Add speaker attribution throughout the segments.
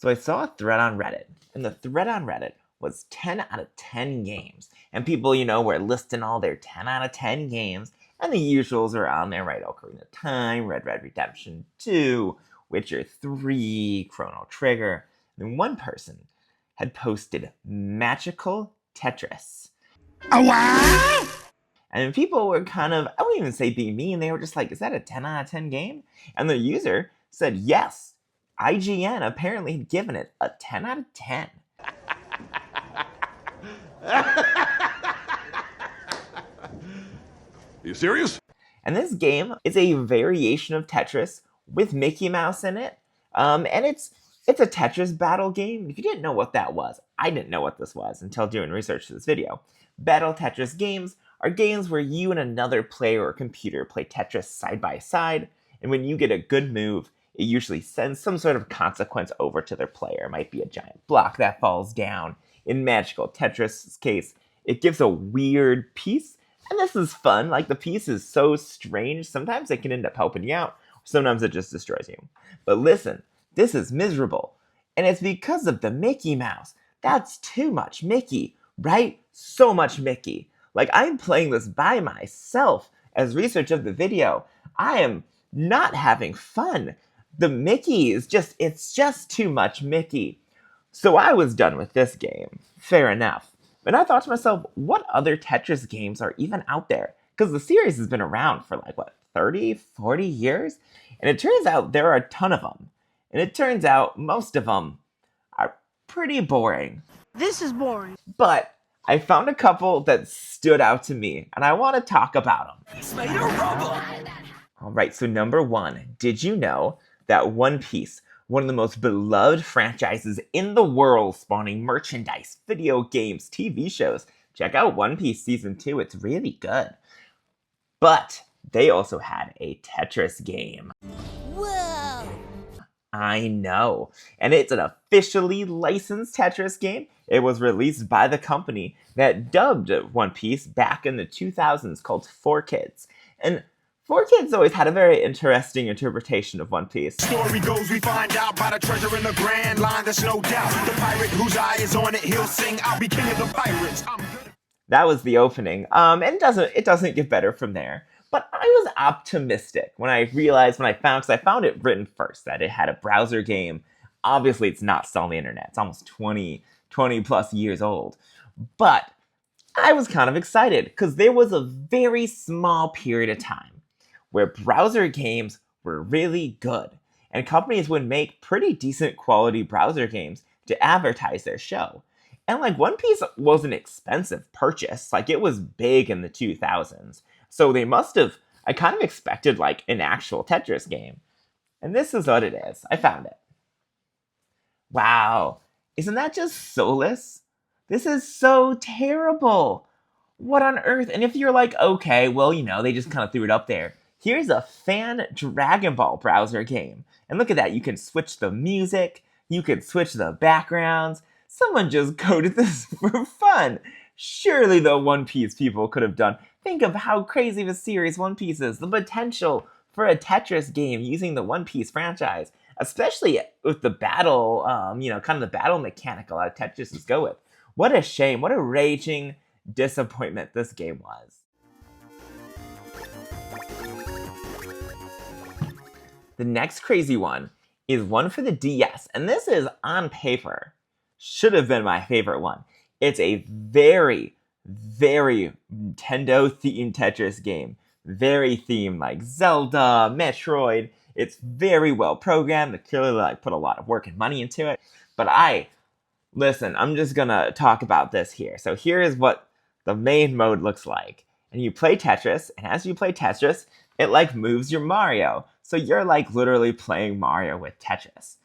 Speaker 1: So I saw a thread on Reddit, and the thread on Reddit was 10 out of 10 games. And people, were listing all their 10 out of 10 games, and the usuals are on there, right? Ocarina of Time, Red Dead Redemption 2, Witcher 3, Chrono Trigger. And one person had posted Magical Tetris.
Speaker 2: A what?
Speaker 1: And people were kind of, I wouldn't even say being mean, they were just like, is that a 10 out of 10 game? And the user said yes. IGN apparently had given it a 10 out of 10.
Speaker 2: You serious?
Speaker 1: And this game is a variation of Tetris with Mickey Mouse in it. And it's a Tetris battle game. If you didn't know what that was, I didn't know what this was until doing research for this video. Battle Tetris games are games where you and another player or computer play Tetris side by side, and when you get a good move, it usually sends some sort of consequence over to their player. It might be a giant block that falls down. In Magical Tetris' case, it gives a weird piece, and this is fun. Like, the piece is so strange, sometimes it can end up helping you out, sometimes it just destroys you. But listen, this is miserable, and it's because of the Mickey Mouse. That's too much Mickey, right? So much Mickey. Like, I'm playing this by myself. As research of the video, I am not having fun. The Mickey is it's just too much Mickey. So I was done with this game. Fair enough. But I thought to myself, what other Tetris games are even out there? Because the series has been around for 30, 40 years? And it turns out there are a ton of them. And it turns out most of them are pretty boring.
Speaker 3: This is boring.
Speaker 1: But I found a couple that stood out to me, and I want to talk about them.
Speaker 3: It's made of rubber.
Speaker 1: Alright, so number one, did you know that One Piece, one of the most beloved franchises in the world, spawning merchandise, video games, TV shows, check out One Piece Season 2, it's really good. But they also had a Tetris game.
Speaker 3: Whoa!
Speaker 1: I know. And it's an officially licensed Tetris game. It was released by the company that dubbed One Piece back in the 2000s called 4Kids. And 4Kids always had a very interesting interpretation of One Piece.
Speaker 4: Story goes, we find out about a treasure in the grand line, there's no doubt. The pirate whose eye is on it, he'll sing, I'll be king of the pirates.
Speaker 1: That was the opening. And it doesn't get better from there. But I was optimistic when I found it written first, that it had a browser game. Obviously, it's not still on the internet. It's almost 20 plus years old. But I was kind of excited because there was a very small period of time where browser games were really good. And companies would make pretty decent quality browser games to advertise their show. And One Piece was an expensive purchase. It was big in the 2000s. So they must have, I kind of expected an actual Tetris game. And this is what it is. I found it. Wow. Isn't that just soulless? This is so terrible. What on earth? And if you're okay, well, they just kind of threw it up there. Here's a fan Dragon Ball browser game. And look at that. You can switch the music. You can switch the backgrounds. Someone just coded this for fun. Surely the One Piece people could have done. Think of how crazy of a series One Piece is. The potential for a Tetris game using the One Piece franchise. Especially with the battle, kind of the battle mechanic a lot of Tetrises go with. What a shame. What a raging disappointment this game was. The next crazy one is one for the DS, and this is, on paper, should have been my favorite one. It's a very, very Nintendo-themed Tetris game. Very themed like Zelda, Metroid. It's very well programmed. They clearly put a lot of work and money into it. But listen, I'm just gonna talk about this here. So here is what the main mode looks like. And you play Tetris, and as you play Tetris, it moves your Mario. So you're literally playing Mario with Tetris.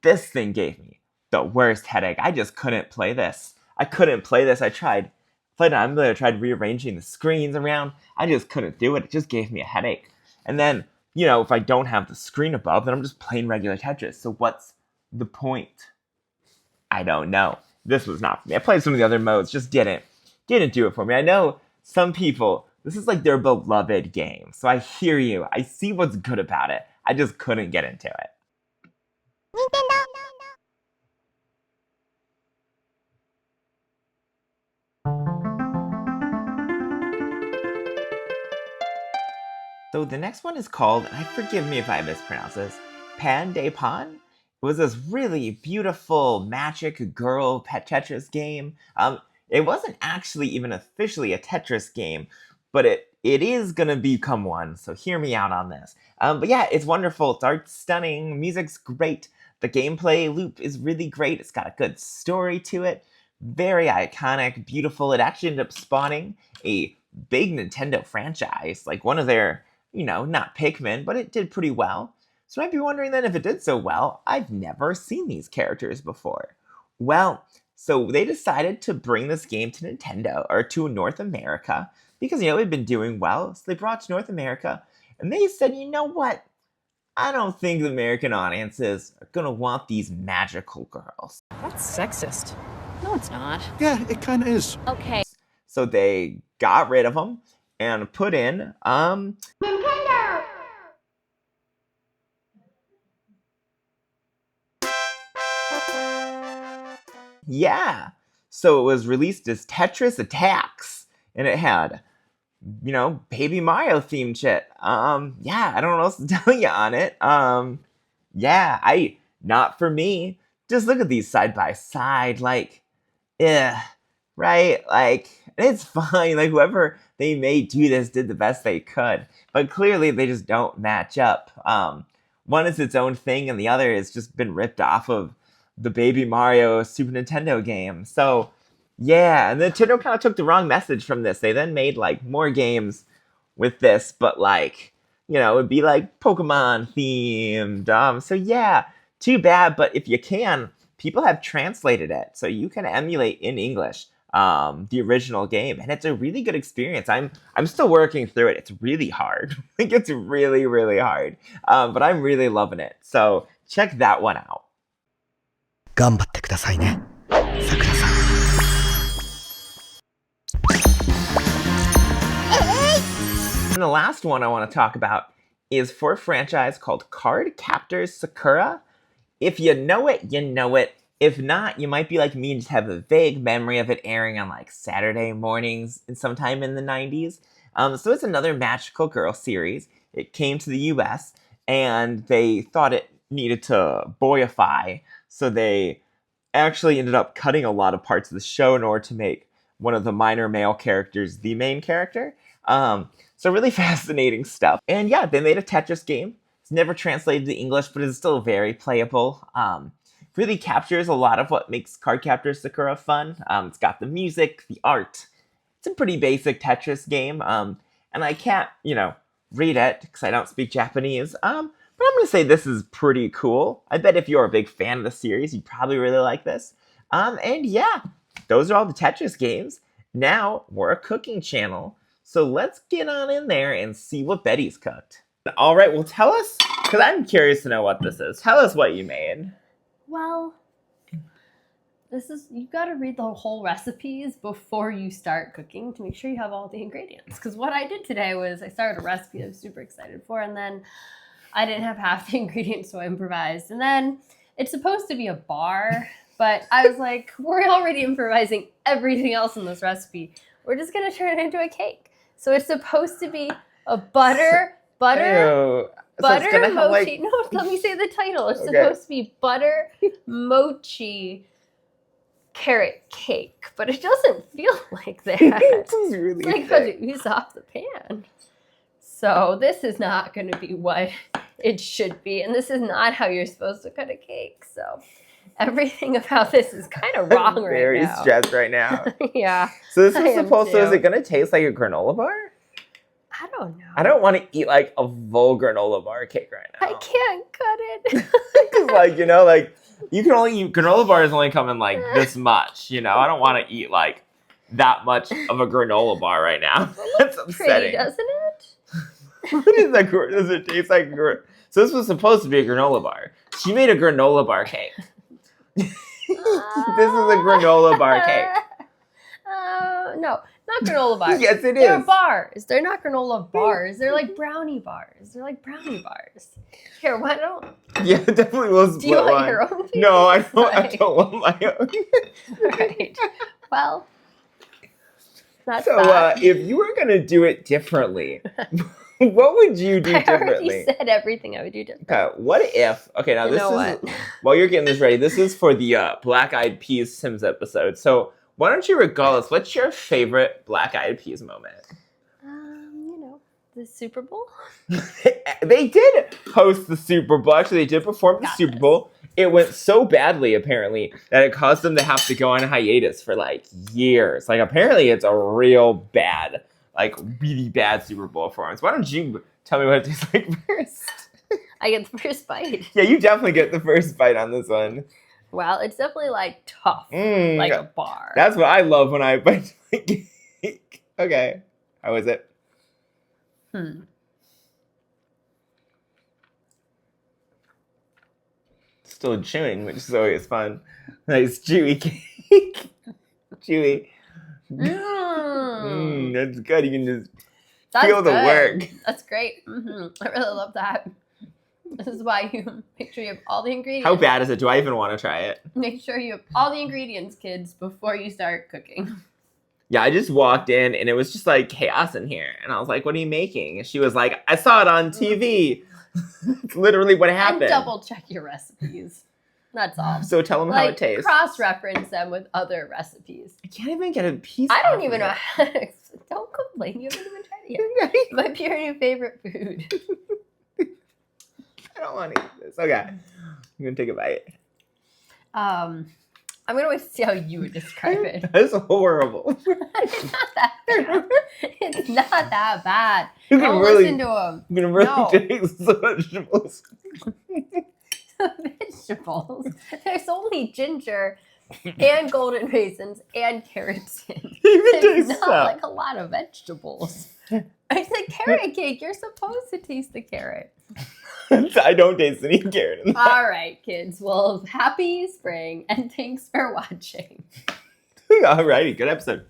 Speaker 1: This thing gave me the worst headache. I just couldn't play this. I tried rearranging the screens around. I just couldn't do it. It just gave me a headache. And then, if I don't have the screen above, then I'm just playing regular Tetris. So what's the point? I don't know. This was not for me. I played some of the other modes, just didn't do it for me. I know some people, this is their beloved game. So I hear you. I see what's good about it. I just couldn't get into it. So the next one is called, and forgive me if I mispronounce this, Pan de Pan. It was this really beautiful magic girl pet Tetris game. It wasn't actually even officially a Tetris game, but it is gonna become one. So hear me out on this. But yeah, it's wonderful. It's art stunning. Music's great. The gameplay loop is really great. It's got a good story to it. Very iconic, beautiful. It actually ended up spawning a big Nintendo franchise, like one of their, not Pikmin, but it did pretty well. So you might be wondering then if it did so well, I've never seen these characters before. Well, so they decided to bring this game to Nintendo, or to North America, because, it'd been doing well. So they brought it to North America, and they said, you know what? I don't think the American audiences are gonna want these magical girls.
Speaker 5: That's sexist. No, it's not.
Speaker 2: Yeah, it kind of is.
Speaker 5: Okay.
Speaker 1: So they got rid of them and put in,
Speaker 6: Nintendo!
Speaker 1: yeah. So it was released as Tetris Attacks, and it had, Baby Mario themed shit. Yeah, I don't know what else to tell you on it. Yeah, not for me. Just look at these side by side, like, yeah, right? Like, it's fine. Like, whoever they made do this did the best they could, but clearly they just don't match up. One is its own thing, and the other has just been ripped off of the Baby Mario Super Nintendo game. So, yeah, and Nintendo kind of took the wrong message from this. They then made, like, more games with this, but, like, it'd be, like, Pokemon themed. So, yeah, too bad, but if you can, people have translated it, so you can emulate in English the original game, and it's a really good experience. I'm still working through it. It's really hard. Like, it's really, really hard, but I'm really loving it. So check that one out.
Speaker 7: 頑張ってくださいね、さくらさん。
Speaker 1: And the last one I want to talk about is for a franchise called Cardcaptor Sakura. If you know it, you know it. If not, you might be like me and just have a vague memory of it airing on like Saturday mornings sometime in the 90s. So it's another magical girl series. It came to the US and they thought it needed to boyify. So they actually ended up cutting a lot of parts of the show in order to make one of the minor male characters the main character. So really fascinating stuff. And yeah, they made a Tetris game. It's never translated to English, but it's still very playable. Really captures a lot of what makes Cardcaptor Sakura fun. It's got the music, the art. It's a pretty basic Tetris game. And I can't, read it because I don't speak Japanese. But I'm going to say this is pretty cool. I bet if you're a big fan of the series, you'd probably really like this. And yeah, those are all the Tetris games. Now, we're a cooking channel. So let's get on in there and see what Betty's cooked. All right, well, tell us, because I'm curious to know what this is. Tell us what you made.
Speaker 8: Well, you've got to read the whole recipes before you start cooking to make sure you have all the ingredients. Because what I did today was I started a recipe I was super excited for, and then I didn't have half the ingredients, so I improvised. And then it's supposed to be a bar, but I was like, we're already improvising everything else in this recipe. We're just going to turn it into a cake. So it's supposed to be a butter
Speaker 1: Ew.
Speaker 8: butter
Speaker 1: So
Speaker 8: mochi. No, let me say the title. It's supposed to be butter mochi carrot cake, but it doesn't feel like that.
Speaker 1: This is really
Speaker 8: It's like supposed to ooze off the pan. So this is not going to be what it should be, and this is not how you're supposed to cut a cake. So everything about this is kind of wrong right now.
Speaker 1: Very stressed right now.
Speaker 8: Yeah.
Speaker 1: So this
Speaker 8: I
Speaker 1: is
Speaker 8: am
Speaker 1: supposed to, is
Speaker 8: too.
Speaker 1: it going to taste like a granola bar?
Speaker 8: I don't know.
Speaker 1: I don't want to eat like a full granola bar cake right now.
Speaker 8: I can't cut it.
Speaker 1: Because like, you can only eat, granola bars only come in like this much, I don't want to eat like that much of a granola bar right now. That's upsetting.
Speaker 8: Pretty, doesn't it?
Speaker 1: What is that? Does it taste like So this was supposed to be a granola bar. She made a granola bar cake. This is a granola bar cake.
Speaker 8: No, not granola bars.
Speaker 1: Yes, it
Speaker 8: They're
Speaker 1: is.
Speaker 8: bars. They're not granola bars. They're like brownie bars. Here, why don't
Speaker 1: Yeah, definitely will split
Speaker 8: do you want
Speaker 1: one.
Speaker 8: your own piece?
Speaker 1: No, I don't want my own.
Speaker 8: Right. Well, that's
Speaker 1: So
Speaker 8: that.
Speaker 1: if you were going to do it differently, What would you do
Speaker 8: I already
Speaker 1: differently?
Speaker 8: said everything I would do differently.
Speaker 1: Okay, what if? Okay, now
Speaker 8: You
Speaker 1: this
Speaker 8: know
Speaker 1: is
Speaker 8: what?
Speaker 1: while you're getting this ready. This is for the Black Eyed Peas Sims episode. So why don't you regale us? What's your favorite Black Eyed Peas moment?
Speaker 8: You know, the Super Bowl.
Speaker 1: They did host the Super Bowl. Actually, they did perform the
Speaker 8: Got
Speaker 1: Super
Speaker 8: this.
Speaker 1: Bowl. It went so badly, apparently, that it caused them to have to go on hiatus for like years. Like, apparently, it's a real bad, like, really bad Super Bowl performance. Why don't you tell me what it tastes like first?
Speaker 8: I get the first bite.
Speaker 1: Yeah, you definitely get the first bite on this one.
Speaker 8: Well, it's definitely like tough, like a bar.
Speaker 1: That's what I love when I bite my cake. Okay, how is it? Still chewing, which is always fun. Nice chewy cake. Chewy. That's good. You can just feel the work.
Speaker 8: That's great. I really love that. This is why you make sure you have all the ingredients.
Speaker 1: How bad is it? Do I even want to try it?
Speaker 8: Make sure you have all the ingredients, kids, before you start cooking.
Speaker 1: Yeah, I just walked in and it was just like chaos in here. And I was like, what are you making? And she was like, I saw it on TV. It's literally what happened.
Speaker 8: And double check your recipes. That's all.
Speaker 1: So tell them how it tastes.
Speaker 8: Cross-reference them with other recipes.
Speaker 1: I can't even get a piece.
Speaker 8: I don't
Speaker 1: off
Speaker 8: even
Speaker 1: of
Speaker 8: know
Speaker 1: it.
Speaker 8: how to... Don't complain. You haven't even tried it yet. It might be your new favorite food.
Speaker 1: I don't want to eat this. Okay. I'm going to take a bite.
Speaker 8: I'm going to wait to see how you would describe it.
Speaker 1: That's horrible.
Speaker 8: It's not that bad. It's not that bad.
Speaker 1: You can
Speaker 8: Don't
Speaker 1: really-
Speaker 8: listen to him.
Speaker 1: I'm going to really
Speaker 8: No.
Speaker 1: taste the vegetables.
Speaker 8: Vegetables. There's only ginger and golden raisins and carrots in.
Speaker 1: Even
Speaker 8: It's
Speaker 1: taste
Speaker 8: not
Speaker 1: that.
Speaker 8: like a lot of vegetables. It's a carrot cake. You're supposed to taste the carrot.
Speaker 1: I don't taste any carrot in that.
Speaker 8: All right, kids. Well, happy spring and thanks for watching.
Speaker 1: Alrighty, good episode.